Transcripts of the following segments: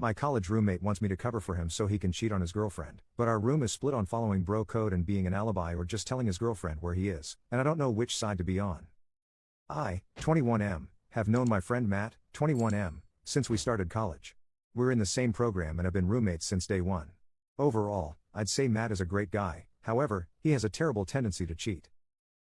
My college roommate wants me to cover for him so he can cheat on his girlfriend, but our room is split on following bro code and being an alibi or just telling his girlfriend where he is, and I don't know which side to be on. I, 21M, have known my friend Matt, 21M, since we started college. We're in the same program and have been roommates since day one. Overall, I'd say Matt is a great guy, however, he has a terrible tendency to cheat.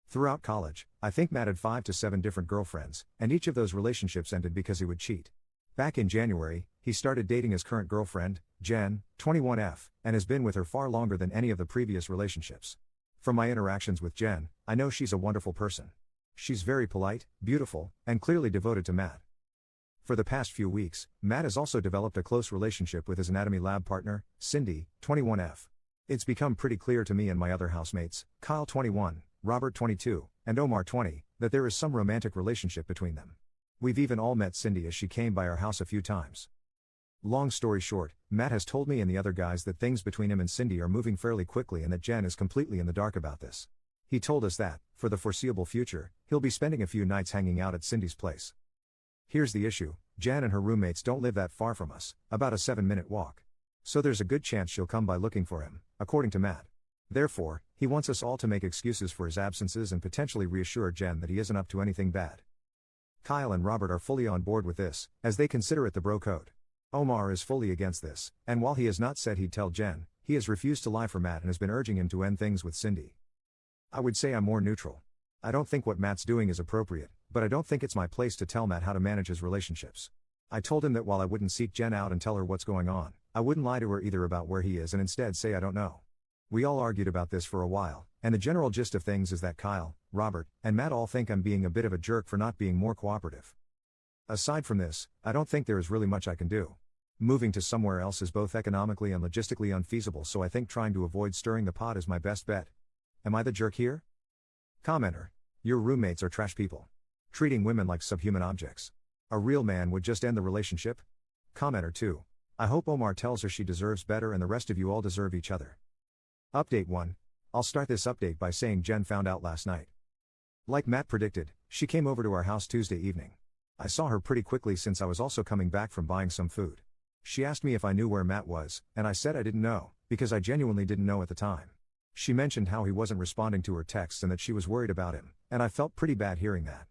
Throughout college, I think Matt had 5 to 7 different girlfriends, and each of those relationships ended because he would cheat. Back in January, he started dating his current girlfriend, Jen, 21F, and has been with her far longer than any of the previous relationships. From my interactions with Jen, I know she's a wonderful person. She's very polite, beautiful, and clearly devoted to Matt. For the past few weeks, Matt has also developed a close relationship with his anatomy lab partner, Cindy, 21F. It's become pretty clear to me and my other housemates, Kyle 21, Robert 22, and Omar 20, that there is some romantic relationship between them. We've even all met Cindy as she came by our house a few times. Long story short, Matt has told me and the other guys that things between him and Cindy are moving fairly quickly and that Jen is completely in the dark about this. He told us that, for the foreseeable future, he'll be spending a few nights hanging out at Cindy's place. Here's the issue, Jen and her roommates don't live that far from us, about a 7-minute walk. So there's a good chance she'll come by looking for him, according to Matt. Therefore, he wants us all to make excuses for his absences and potentially reassure Jen that he isn't up to anything bad. Kyle and Robert are fully on board with this, as they consider it the bro code. Omar is fully against this, and while he has not said he'd tell Jen, he has refused to lie for Matt and has been urging him to end things with Cindy. I would say I'm more neutral. I don't think what Matt's doing is appropriate, but I don't think it's my place to tell Matt how to manage his relationships. I told him that while I wouldn't seek Jen out and tell her what's going on, I wouldn't lie to her either about where he is and instead say I don't know. We all argued about this for a while, and the general gist of things is that Kyle, Robert, and Matt all think I'm being a bit of a jerk for not being more cooperative. Aside from this, I don't think there is really much I can do. Moving to somewhere else is both economically and logistically unfeasible, so I think trying to avoid stirring the pot is my best bet. Am I the jerk here? Commenter. Your roommates are trash people. Treating women like subhuman objects. A real man would just end the relationship? Commenter 2. I hope Omar tells her she deserves better and the rest of you all deserve each other. Update 1. I'll start this update by saying Jen found out last night. Like Matt predicted, she came over to our house Tuesday evening. I saw her pretty quickly since I was also coming back from buying some food. She asked me if I knew where Matt was, and I said I didn't know, because I genuinely didn't know at the time. She mentioned how he wasn't responding to her texts and that she was worried about him, and I felt pretty bad hearing that.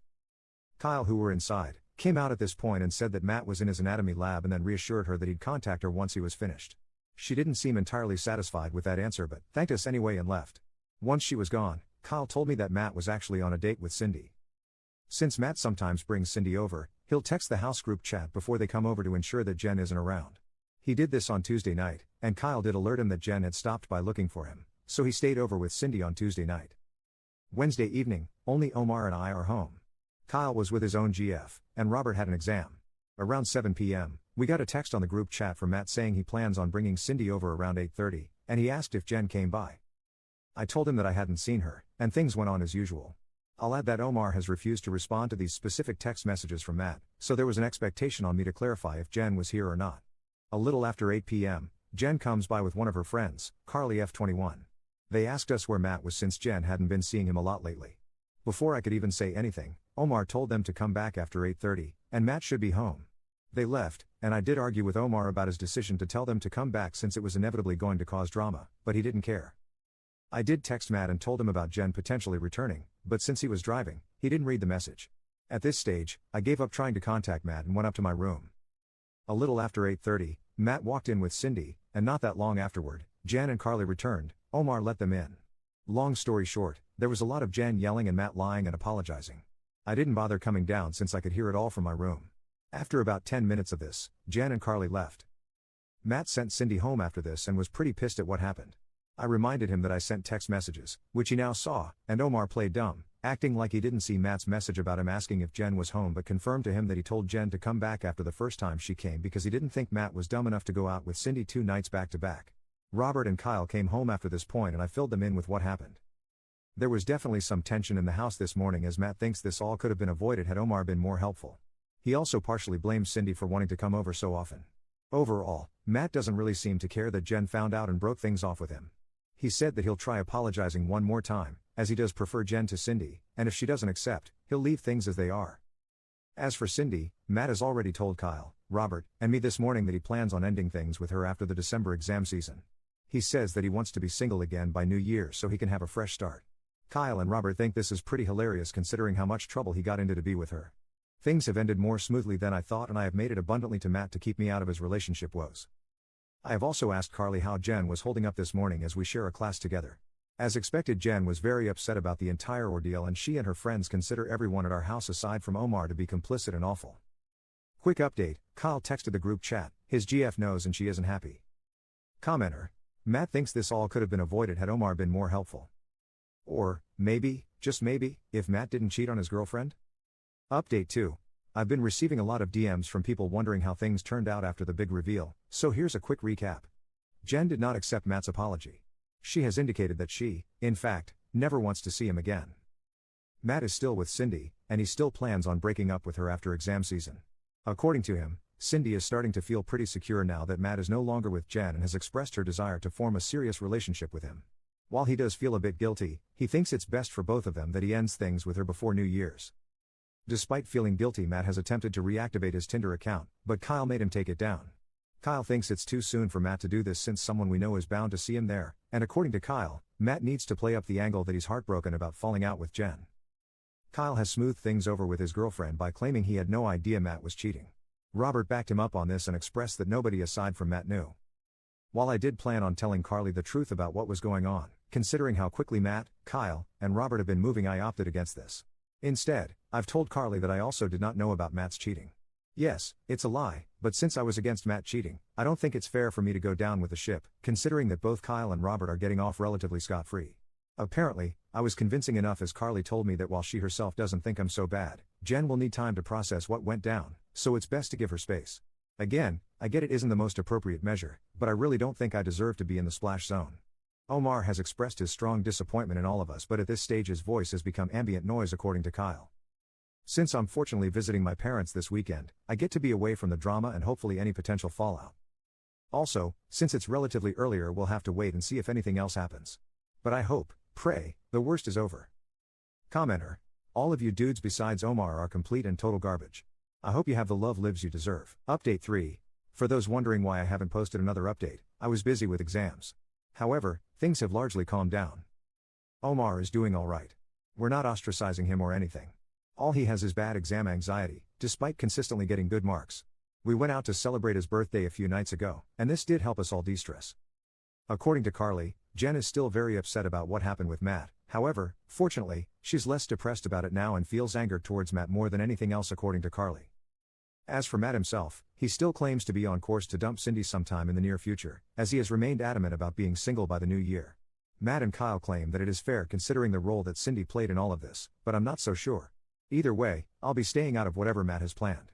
Kyle, who were inside, came out at this point and said that Matt was in his anatomy lab and then reassured her that he'd contact her once he was finished. She didn't seem entirely satisfied with that answer but thanked us anyway and left. Once she was gone, Kyle told me that Matt was actually on a date with Cindy. Since Matt sometimes brings Cindy over, he'll text the house group chat before they come over to ensure that Jen isn't around. He did this on Tuesday night, and Kyle did alert him that Jen had stopped by looking for him, so he stayed over with Cindy on Tuesday night. Wednesday evening, only Omar and I are home. Kyle was with his own GF, and Robert had an exam. Around 7 p.m., we got a text on the group chat from Matt saying he plans on bringing Cindy over around 8:30, and he asked if Jen came by. I told him that I hadn't seen her, and things went on as usual. I'll add that Omar has refused to respond to these specific text messages from Matt, so there was an expectation on me to clarify if Jen was here or not. A little after 8 p.m., Jen comes by with one of her friends, Carly F21. They asked us where Matt was since Jen hadn't been seeing him a lot lately. Before I could even say anything, Omar told them to come back after 8:30, and Matt should be home. They left, and I did argue with Omar about his decision to tell them to come back since it was inevitably going to cause drama, but he didn't care. I did text Matt and told him about Jen potentially returning, but since he was driving, he didn't read the message. At this stage, I gave up trying to contact Matt and went up to my room. A little after 8:30, Matt walked in with Cindy, and not that long afterward, Jen and Carly returned. Omar let them in. Long story short, there was a lot of Jen yelling and Matt lying and apologizing. I didn't bother coming down since I could hear it all from my room. After about 10 minutes of this, Jen and Carly left. Matt sent Cindy home after this and was pretty pissed at what happened. I reminded him that I sent text messages, which he now saw, and Omar played dumb, acting like he didn't see Matt's message about him asking if Jen was home but confirmed to him that he told Jen to come back after the first time she came because he didn't think Matt was dumb enough to go out with Cindy 2 nights back to back. Robert and Kyle came home after this point and I filled them in with what happened. There was definitely some tension in the house this morning as Matt thinks this all could have been avoided had Omar been more helpful. He also partially blames Cindy for wanting to come over so often. Overall, Matt doesn't really seem to care that Jen found out and broke things off with him. He said that he'll try apologizing one more time, as he does prefer Jen to Cindy, and if she doesn't accept, he'll leave things as they are. As for Cindy, Matt has already told Kyle, Robert, and me this morning that he plans on ending things with her after the December exam season. He says that he wants to be single again by New Year so he can have a fresh start. Kyle and Robert think this is pretty hilarious considering how much trouble he got into to be with her. Things have ended more smoothly than I thought, and I have made it abundantly to Matt to keep me out of his relationship woes. I have also asked Carly how Jen was holding up this morning as we share a class together. As expected, Jen was very upset about the entire ordeal, and she and her friends consider everyone at our house aside from Omar to be complicit and awful. Quick update, Kyle texted the group chat, his GF knows and she isn't happy. Commenter: Matt thinks this all could have been avoided had Omar been more helpful. Or, maybe, just maybe, if Matt didn't cheat on his girlfriend? Update 2. I've been receiving a lot of DMs from people wondering how things turned out after the big reveal, so here's a quick recap. Jen did not accept Matt's apology. She has indicated that she, in fact, never wants to see him again. Matt is still with Cindy, and he still plans on breaking up with her after exam season. According to him, Cindy is starting to feel pretty secure now that Matt is no longer with Jen and has expressed her desire to form a serious relationship with him. While he does feel a bit guilty, he thinks it's best for both of them that he ends things with her before New Year's. Despite feeling guilty, Matt has attempted to reactivate his Tinder account, but Kyle made him take it down. Kyle thinks it's too soon for Matt to do this since someone we know is bound to see him there, and according to Kyle, Matt needs to play up the angle that he's heartbroken about falling out with Jen. Kyle has smoothed things over with his girlfriend by claiming he had no idea Matt was cheating. Robert backed him up on this and expressed that nobody aside from Matt knew. While I did plan on telling Carly the truth about what was going on, considering how quickly Matt, Kyle, and Robert have been moving, I opted against this. Instead, I've told Carly that I also did not know about Matt's cheating. Yes, it's a lie, but since I was against Matt cheating, I don't think it's fair for me to go down with the ship, considering that both Kyle and Robert are getting off relatively scot-free. Apparently, I was convincing enough, as Carly told me that while she herself doesn't think I'm so bad, Jen will need time to process what went down, so it's best to give her space. Again, I get it isn't the most appropriate measure, but I really don't think I deserve to be in the splash zone. Omar has expressed his strong disappointment in all of us, but at this stage his voice has become ambient noise, according to Kyle. Since I'm fortunately visiting my parents this weekend, I get to be away from the drama and hopefully any potential fallout. Also, since it's relatively earlier, we'll have to wait and see if anything else happens. But I hope, pray, the worst is over. Commenter: all of you dudes besides Omar are complete and total garbage. I hope you have the love lives you deserve. Update 3. For those wondering why I haven't posted another update, I was busy with exams. However, things have largely calmed down. Omar is doing alright. We're not ostracizing him or anything. All he has is bad exam anxiety, despite consistently getting good marks. We went out to celebrate his birthday a few nights ago, and this did help us all de-stress. According to Carly, Jen is still very upset about what happened with Matt. However, fortunately, she's less depressed about it now and feels anger towards Matt more than anything else, according to Carly. As for Matt himself, he still claims to be on course to dump Cindy sometime in the near future, as he has remained adamant about being single by the new year. Matt and Kyle claim that it is fair considering the role that Cindy played in all of this, but I'm not so sure. Either way, I'll be staying out of whatever Matt has planned.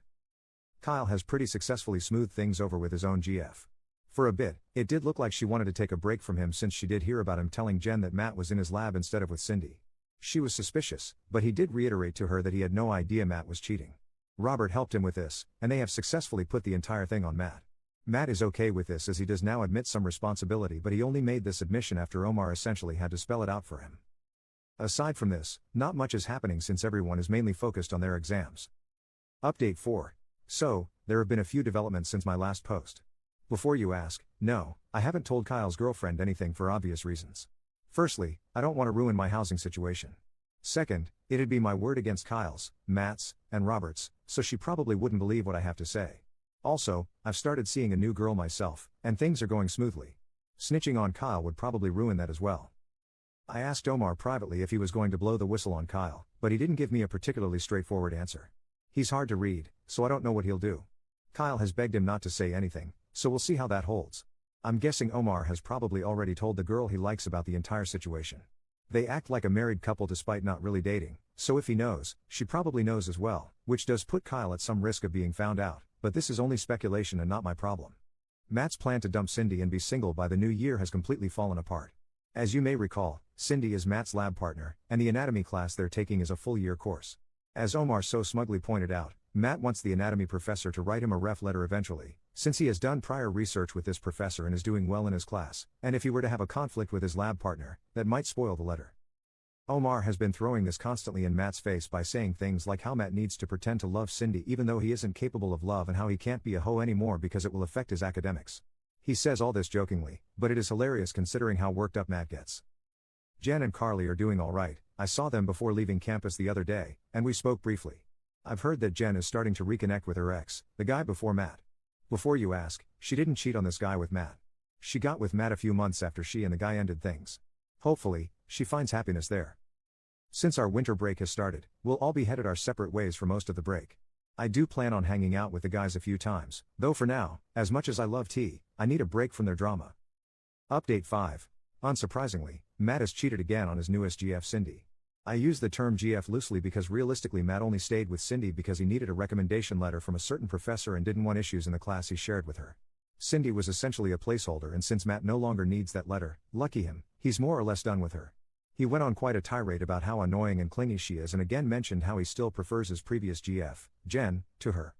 Kyle has pretty successfully smoothed things over with his own GF. For a bit, it did look like she wanted to take a break from him since she did hear about him telling Jen that Matt was in his lab instead of with Cindy. She was suspicious, but he did reiterate to her that he had no idea Matt was cheating. Robert helped him with this, and they have successfully put the entire thing on Matt. Matt is okay with this as he does now admit some responsibility, but he only made this admission after Omar essentially had to spell it out for him. Aside from this, not much is happening since everyone is mainly focused on their exams. Update 4. So, there have been a few developments since my last post. Before you ask, no, I haven't told Kyle's girlfriend anything for obvious reasons. Firstly, I don't want to ruin my housing situation. Second, it'd be my word against Kyle's, Matt's, and Robert's, so she probably wouldn't believe what I have to say. Also, I've started seeing a new girl myself, and things are going smoothly. Snitching on Kyle would probably ruin that as well. I asked Omar privately if he was going to blow the whistle on Kyle, but he didn't give me a particularly straightforward answer. He's hard to read, so I don't know what he'll do. Kyle has begged him not to say anything, so we'll see how that holds. I'm guessing Omar has probably already told the girl he likes about the entire situation. They act like a married couple despite not really dating, so if he knows, she probably knows as well, which does put Kyle at some risk of being found out, but this is only speculation and not my problem. Matt's plan to dump Cindy and be single by the new year has completely fallen apart. As you may recall, Cindy is Matt's lab partner, and the anatomy class they're taking is a full-year course. As Omar so smugly pointed out, Matt wants the anatomy professor to write him a ref letter eventually, since he has done prior research with this professor and is doing well in his class, and if he were to have a conflict with his lab partner, that might spoil the letter. Omar has been throwing this constantly in Matt's face by saying things like how Matt needs to pretend to love Cindy even though he isn't capable of love and how he can't be a hoe anymore because it will affect his academics. He says all this jokingly, but it is hilarious considering how worked up Matt gets. Jen and Carly are doing alright. I saw them before leaving campus the other day, and we spoke briefly. I've heard that Jen is starting to reconnect with her ex, the guy before Matt. Before you ask, she didn't cheat on this guy with Matt. She got with Matt a few months after she and the guy ended things. Hopefully, she finds happiness there. Since our winter break has started, we'll all be headed our separate ways for most of the break. I do plan on hanging out with the guys a few times, though for now, as much as I love tea, I need a break from their drama. Update 5. Unsurprisingly, Matt has cheated again on his newest GF Cindy. I use the term GF loosely because realistically Matt only stayed with Cindy because he needed a recommendation letter from a certain professor and didn't want issues in the class he shared with her. Cindy was essentially a placeholder, and since Matt no longer needs that letter, lucky him, he's more or less done with her. He went on quite a tirade about how annoying and clingy she is and again mentioned how he still prefers his previous GF, Jen, to her.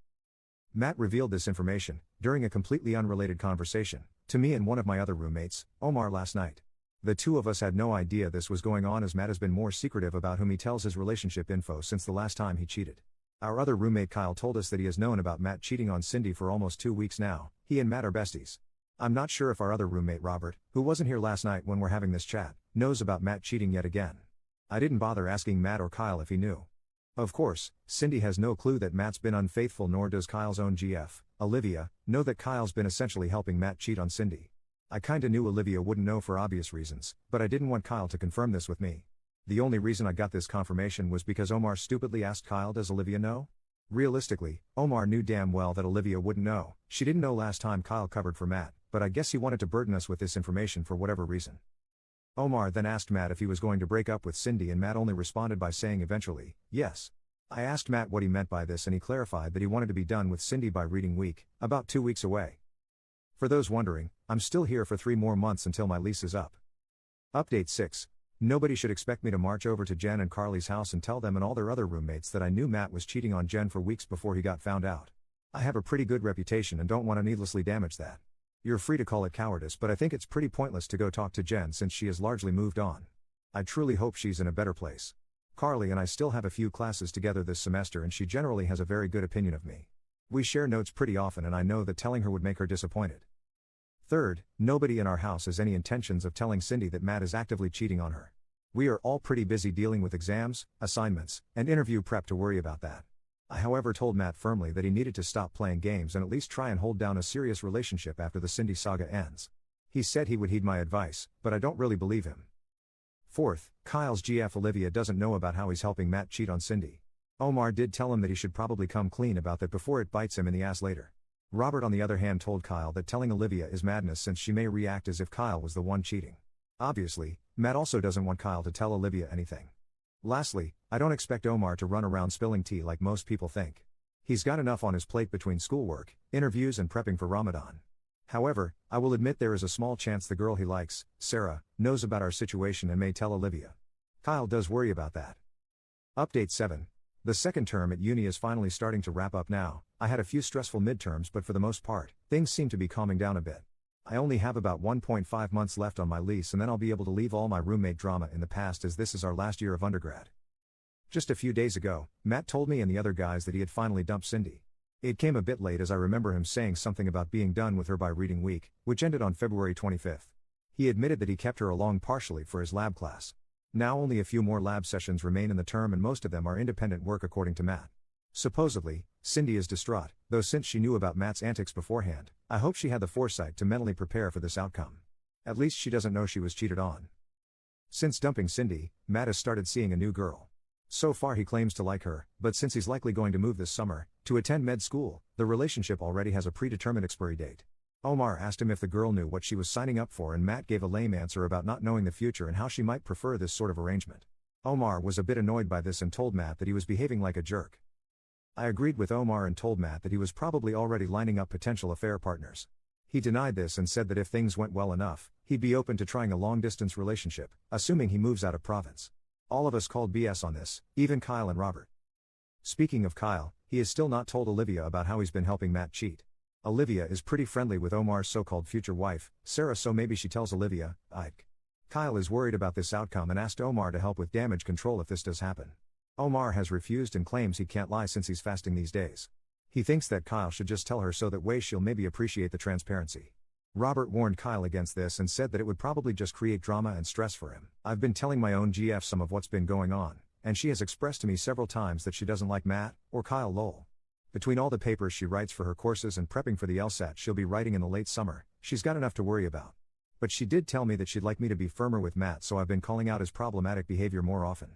Matt revealed this information, during a completely unrelated conversation, to me and one of my other roommates, Omar, last night. The two of us had no idea this was going on as Matt has been more secretive about whom he tells his relationship info since the last time he cheated. Our other roommate Kyle told us that he has known about Matt cheating on Cindy for almost 2 weeks now. He and Matt are besties. I'm not sure if our other roommate Robert, who wasn't here last night when we're having this chat, knows about Matt cheating yet again. I didn't bother asking Matt or Kyle if he knew. Of course, Cindy has no clue that Matt's been unfaithful, nor does Kyle's own GF, Olivia, know that Kyle's been essentially helping Matt cheat on Cindy. I kinda knew Olivia wouldn't know for obvious reasons, but I didn't want Kyle to confirm this with me. The only reason I got this confirmation was because Omar stupidly asked Kyle, does Olivia know? Realistically, Omar knew damn well that Olivia wouldn't know. She didn't know last time Kyle covered for Matt, but I guess he wanted to burden us with this information for whatever reason. Omar then asked Matt if he was going to break up with Cindy, and Matt only responded by saying eventually, yes. I asked Matt what he meant by this, and he clarified that he wanted to be done with Cindy by reading week, about 2 weeks away. For those wondering, I'm still here for 3 more months until my lease is up. Update 6. Nobody should expect me to march over to Jen and Carly's house and tell them and all their other roommates that I knew Matt was cheating on Jen for weeks before he got found out. I have a pretty good reputation and don't want to needlessly damage that. You're free to call it cowardice, but I think it's pretty pointless to go talk to Jen since she has largely moved on. I truly hope she's in a better place. Carly and I still have a few classes together this semester and she generally has a very good opinion of me. We share notes pretty often and I know that telling her would make her disappointed. Third, nobody in our house has any intentions of telling Cindy that Matt is actively cheating on her. We are all pretty busy dealing with exams, assignments, and interview prep to worry about that. I however told Matt firmly that he needed to stop playing games and at least try and hold down a serious relationship after the Cindy saga ends. He said he would heed my advice, but I don't really believe him. Fourth, Kyle's GF Olivia doesn't know about how he's helping Matt cheat on Cindy. Omar did tell him that he should probably come clean about that before it bites him in the ass later. Robert on the other hand told Kyle that telling Olivia is madness since she may react as if Kyle was the one cheating. Obviously, Matt also doesn't want Kyle to tell Olivia anything. Lastly, I don't expect Omar to run around spilling tea like most people think. He's got enough on his plate between schoolwork, interviews and prepping for Ramadan. However, I will admit there is a small chance the girl he likes, Sarah, knows about our situation and may tell Olivia. Kyle does worry about that. Update 7. The second term at uni is finally starting to wrap up now. I had a few stressful midterms, but for the most part, things seem to be calming down a bit. I only have about 1.5 months left on my lease and then I'll be able to leave all my roommate drama in the past as this is our last year of undergrad. Just a few days ago, Matt told me and the other guys that he had finally dumped Cindy. It came a bit late as I remember him saying something about being done with her by reading week, which ended on February 25th. He admitted that he kept her along partially for his lab class. Now only a few more lab sessions remain in the term and most of them are independent work according to Matt. Supposedly, Cindy is distraught, though since she knew about Matt's antics beforehand, I hope she had the foresight to mentally prepare for this outcome. At least she doesn't know she was cheated on. Since dumping Cindy, Matt has started seeing a new girl. So far he claims to like her, but since he's likely going to move this summer, to attend med school, the relationship already has a predetermined expiry date. Omar asked him if the girl knew what she was signing up for and Matt gave a lame answer about not knowing the future and how she might prefer this sort of arrangement. Omar was a bit annoyed by this and told Matt that he was behaving like a jerk. I agreed with Omar and told Matt that he was probably already lining up potential affair partners. He denied this and said that if things went well enough, he'd be open to trying a long-distance relationship, assuming he moves out of province. All of us called BS on this, even Kyle and Robert. Speaking of Kyle, he has still not told Olivia about how he's been helping Matt cheat. Olivia is pretty friendly with Omar's so-called future wife, Sarah, so maybe she tells Olivia, Ike. Kyle is worried about this outcome and asked Omar to help with damage control if this does happen. Omar has refused and claims he can't lie since he's fasting these days. He thinks that Kyle should just tell her so that way she'll maybe appreciate the transparency. Robert warned Kyle against this and said that it would probably just create drama and stress for him. I've been telling my own GF some of what's been going on, and she has expressed to me several times that she doesn't like Matt, or Kyle lol. Between all the papers she writes for her courses and prepping for the LSAT she'll be writing in the late summer, she's got enough to worry about. But she did tell me that she'd like me to be firmer with Matt, so I've been calling out his problematic behavior more often.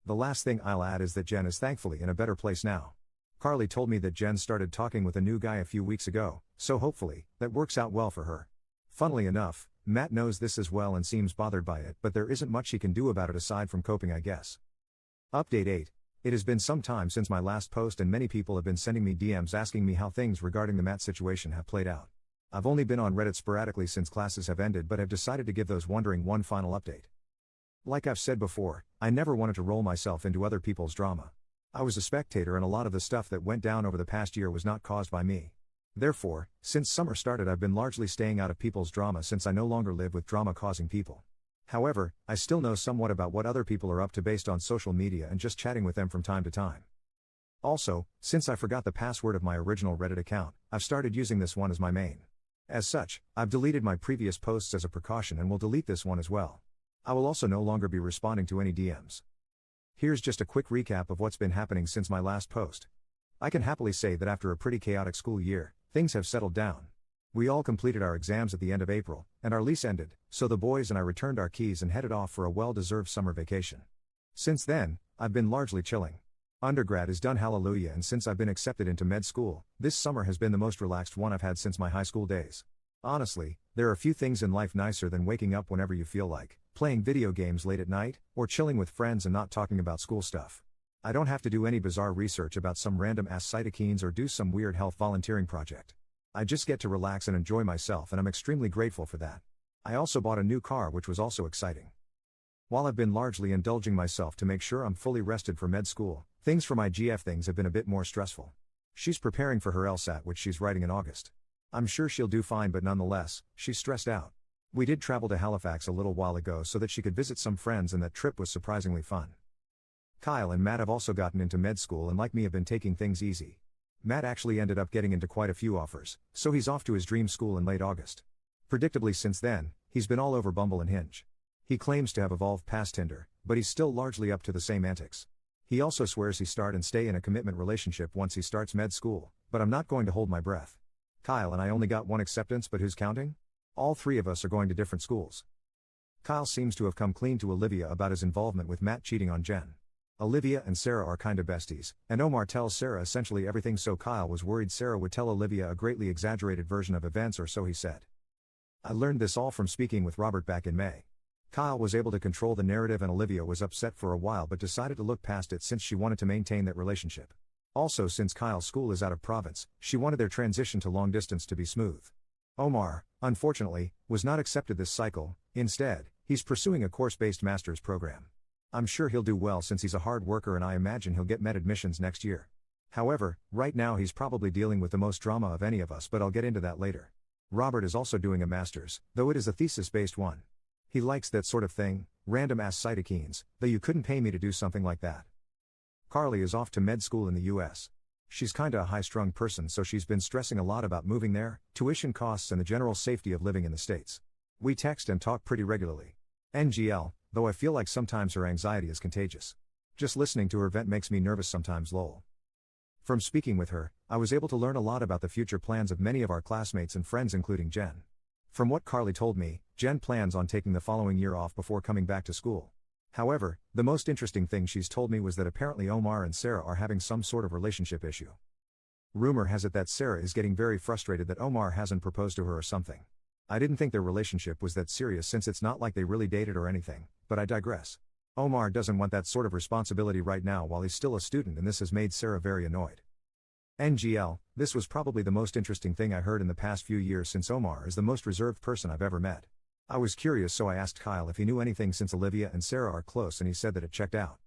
The last thing I'll add is that Jen is thankfully in a better place now. Carly told me that Jen started talking with a new guy a few weeks ago, so hopefully, that works out well for her. Funnily enough, Matt knows this as well and seems bothered by it, but there isn't much he can do about it aside from coping, I guess. Update 8. It has been some time since my last post and many people have been sending me DMs asking me how things regarding the Matt situation have played out. I've only been on Reddit sporadically since classes have ended, but have decided to give those wondering one final update. Like I've said before, I never wanted to roll myself into other people's drama. I was a spectator and a lot of the stuff that went down over the past year was not caused by me. Therefore, since summer started I've been largely staying out of people's drama since I no longer live with drama-causing people. However, I still know somewhat about what other people are up to based on social media and just chatting with them from time to time. Also, since I forgot the password of my original Reddit account, I've started using this one as my main. As such, I've deleted my previous posts as a precaution and will delete this one as well. I will also no longer be responding to any DMs. Here's just a quick recap of what's been happening since my last post. I can happily say that after a pretty chaotic school year, things have settled down. We all completed our exams at the end of April, and our lease ended, so the boys and I returned our keys and headed off for a well-deserved summer vacation. Since then, I've been largely chilling. Undergrad is done, hallelujah, and since I've been accepted into med school, this summer has been the most relaxed one I've had since my high school days. Honestly, there are few things in life nicer than waking up whenever you feel like, playing video games late at night, or chilling with friends and not talking about school stuff. I don't have to do any bizarre research about some random ass cytokines or do some weird health volunteering project. I just get to relax and enjoy myself, and I'm extremely grateful for that. I also bought a new car, which was also exciting. While I've been largely indulging myself to make sure I'm fully rested for med school, things for my GF things have been a bit more stressful. She's preparing for her LSAT, which she's writing in August. I'm sure she'll do fine, but nonetheless, she's stressed out. We did travel to Halifax a little while ago so that she could visit some friends, and that trip was surprisingly fun. Kyle and Matt have also gotten into med school and like me have been taking things easy. Matt actually ended up getting into quite a few offers, so he's off to his dream school in late August. Predictably since then, he's been all over Bumble and Hinge. He claims to have evolved past Tinder, but he's still largely up to the same antics. He also swears he start and stay in a commitment relationship once he starts med school, but I'm not going to hold my breath. Kyle and I only got one acceptance, but who's counting? All three of us are going to different schools. Kyle seems to have come clean to Olivia about his involvement with Matt cheating on Jen. Olivia and Sarah are kinda besties, and Omar tells Sarah essentially everything, so Kyle was worried Sarah would tell Olivia a greatly exaggerated version of events, or so he said. I learned this all from speaking with Robert back in May. Kyle was able to control the narrative and Olivia was upset for a while but decided to look past it since she wanted to maintain that relationship. Also, since Kyle's school is out of province, she wanted their transition to long distance to be smooth. Omar, unfortunately, was not accepted this cycle. Instead, he's pursuing a course-based master's program. I'm sure he'll do well since he's a hard worker, and I imagine he'll get med admissions next year. However, right now he's probably dealing with the most drama of any of us, but I'll get into that later. Robert is also doing a master's, though it is a thesis-based one. He likes that sort of thing, random ass cytokines, though you couldn't pay me to do something like that. Carly is off to med school in the US. She's kinda a high-strung person, so she's been stressing a lot about moving there, tuition costs and the general safety of living in the States. We text and talk pretty regularly. NGL, though I feel like sometimes her anxiety is contagious. Just listening to her vent makes me nervous sometimes, lol. From speaking with her, I was able to learn a lot about the future plans of many of our classmates and friends, including Jen. From what Carly told me, Jen plans on taking the following year off before coming back to school. However, the most interesting thing she's told me was that apparently Omar and Sarah are having some sort of relationship issue. Rumor has it that Sarah is getting very frustrated that Omar hasn't proposed to her or something. I didn't think their relationship was that serious since it's not like they really dated or anything, but I digress. Omar doesn't want that sort of responsibility right now while he's still a student, and this has made Sarah very annoyed. NGL, this was probably the most interesting thing I heard in the past few years since Omar is the most reserved person I've ever met. I was curious, so I asked Kyle if he knew anything since Olivia and Sarah are close, and he said that it checked out.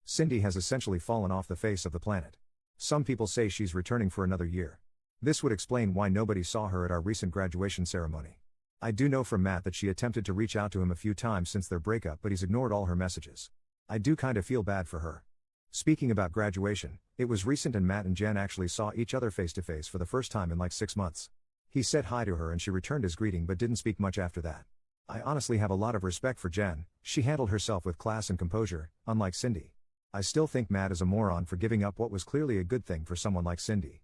Cindy has essentially fallen off the face of the planet. Some people say she's returning for another year. This would explain why nobody saw her at our recent graduation ceremony. I do know from Matt that she attempted to reach out to him a few times since their breakup, but he's ignored all her messages. I do kinda feel bad for her. Speaking about graduation, it was recent and Matt and Jen actually saw each other face to face for the first time in like 6 months. He said hi to her and she returned his greeting but didn't speak much after that. I honestly have a lot of respect for Jen. She handled herself with class and composure, unlike Cindy. I still think Matt is a moron for giving up what was clearly a good thing for someone like Cindy.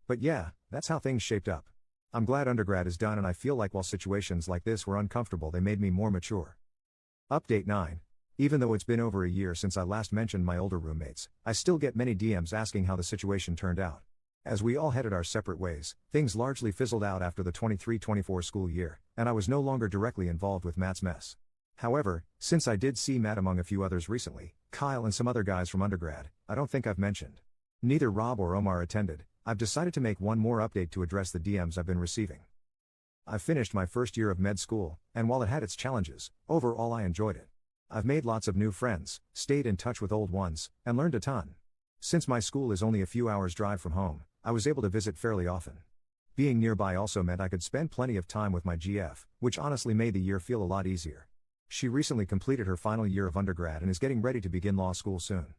But yeah, that's how things shaped up. I'm glad undergrad is done and I feel like while situations like this were uncomfortable they made me more mature. Update 9. Even though it's been over a year since I last mentioned my older roommates, I still get many DMs asking how the situation turned out. As we all headed our separate ways, things largely fizzled out after the 23-24 school year, and I was no longer directly involved with Matt's mess. However, since I did see Matt among a few others recently, Kyle and some other guys from undergrad, I don't think I've mentioned. Neither Rob or Omar attended. I've decided to make one more update to address the DMs I've been receiving. I've finished my first year of med school, and while it had its challenges, overall I enjoyed it. I've made lots of new friends, stayed in touch with old ones, and learned a ton. Since my school is only a few hours' drive from home, I was able to visit fairly often. Being nearby also meant I could spend plenty of time with my GF, which honestly made the year feel a lot easier. She recently completed her final year of undergrad and is getting ready to begin law school soon.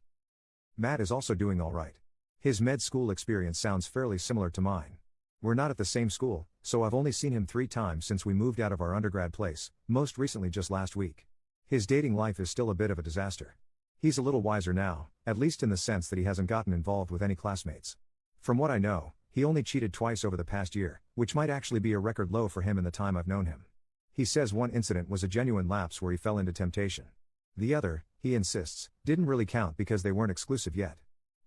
Matt is also doing alright. His med school experience sounds fairly similar to mine. We're not at the same school, so I've only seen him 3 times since we moved out of our undergrad place, most recently just last week. His dating life is still a bit of a disaster. He's a little wiser now, at least in the sense that he hasn't gotten involved with any classmates. From what I know, he only cheated twice over the past year, which might actually be a record low for him in the time I've known him. He says one incident was a genuine lapse where he fell into temptation. The other, he insists, didn't really count because they weren't exclusive yet.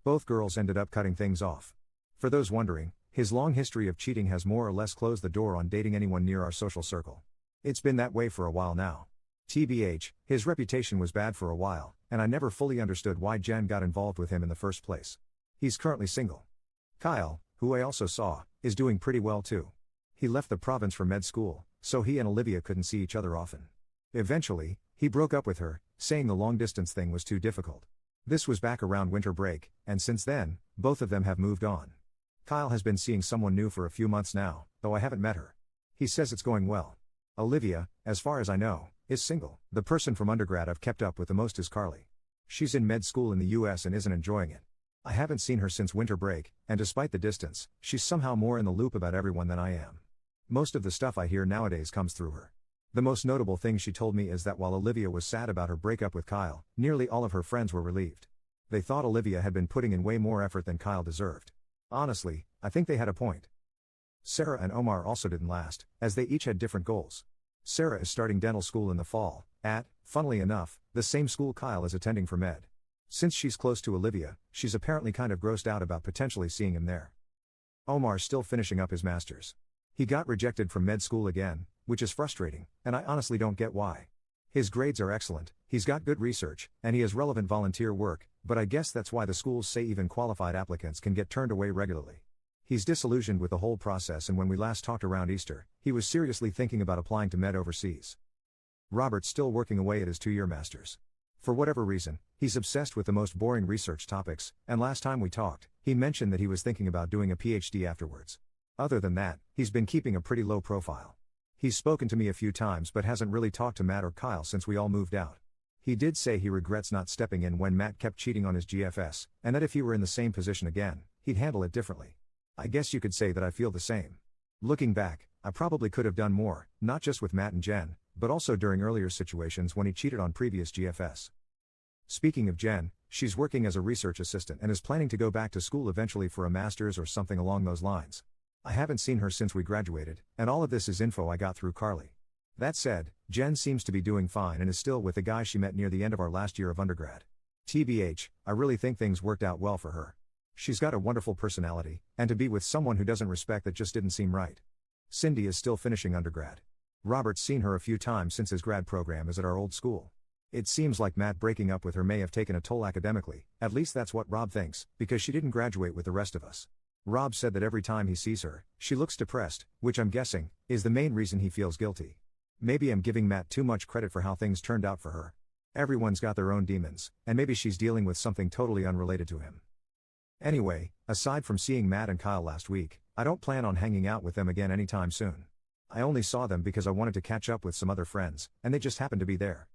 Both girls ended up cutting things off. For those wondering, his long history of cheating has more or less closed the door on dating anyone near our social circle. It's been that way for a while now. TBH, his reputation was bad for a while, and I never fully understood why Jen got involved with him in the first place. He's currently single. Kyle, who I also saw, is doing pretty well too. He left the province for med school, so he and Olivia couldn't see each other often. Eventually, he broke up with her, saying the long-distance thing was too difficult. This was back around winter break, and since then, both of them have moved on. Kyle has been seeing someone new for a few months now, though I haven't met her. He says it's going well. Olivia, as far as I know, is single. The person from undergrad I've kept up with the most is Carly. She's in med school in the US and isn't enjoying it. I haven't seen her since winter break, and despite the distance, she's somehow more in the loop about everyone than I am. Most of the stuff I hear nowadays comes through her. The most notable thing she told me is that while Olivia was sad about her breakup with Kyle, nearly all of her friends were relieved. They thought Olivia had been putting in way more effort than Kyle deserved. Honestly, I think they had a point. Sarah and Omar also didn't last, as they each had different goals. Sarah is starting dental school in the fall, at, funnily enough, the same school Kyle is attending for med. Since she's close to Olivia, she's apparently kind of grossed out about potentially seeing him there. Omar's still finishing up his master's. He got rejected from med school again, which is frustrating, and I honestly don't get why. His grades are excellent, he's got good research, and he has relevant volunteer work, but I guess that's why the schools say even qualified applicants can get turned away regularly. He's disillusioned with the whole process, and when we last talked around Easter, he was seriously thinking about applying to med overseas. Robert's still working away at his 2-year master's. For whatever reason, he's obsessed with the most boring research topics, and last time we talked, he mentioned that he was thinking about doing a PhD afterwards. Other than that, he's been keeping a pretty low profile. He's spoken to me a few times but hasn't really talked to Matt or Kyle since we all moved out. He did say he regrets not stepping in when Matt kept cheating on his GFS, and that if he were in the same position again, he'd handle it differently. I guess you could say that I feel the same. Looking back, I probably could have done more, not just with Matt and Jen, but also during earlier situations when he cheated on previous GFS. Speaking of Jen, she's working as a research assistant and is planning to go back to school eventually for a master's or something along those lines. I haven't seen her since we graduated, and all of this is info I got through Carly. That said, Jen seems to be doing fine and is still with the guy she met near the end of our last year of undergrad. TBH, I really think things worked out well for her. She's got a wonderful personality, and to be with someone who doesn't respect that just didn't seem right. Cindy is still finishing undergrad. Robert's seen her a few times since his grad program is at our old school. It seems like Matt breaking up with her may have taken a toll academically, at least that's what Rob thinks, because she didn't graduate with the rest of us. Rob said that every time he sees her, she looks depressed, which I'm guessing is the main reason he feels guilty. Maybe I'm giving Matt too much credit for how things turned out for her. Everyone's got their own demons, and maybe she's dealing with something totally unrelated to him. Anyway, aside from seeing Matt and Kyle last week, I don't plan on hanging out with them again anytime soon. I only saw them because I wanted to catch up with some other friends, and they just happened to be there.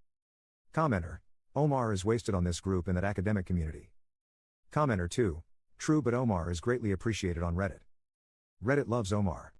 Commenter. Omar is wasted on this group in that academic community. Commenter 2. True, but Omar is greatly appreciated on Reddit. Reddit loves Omar.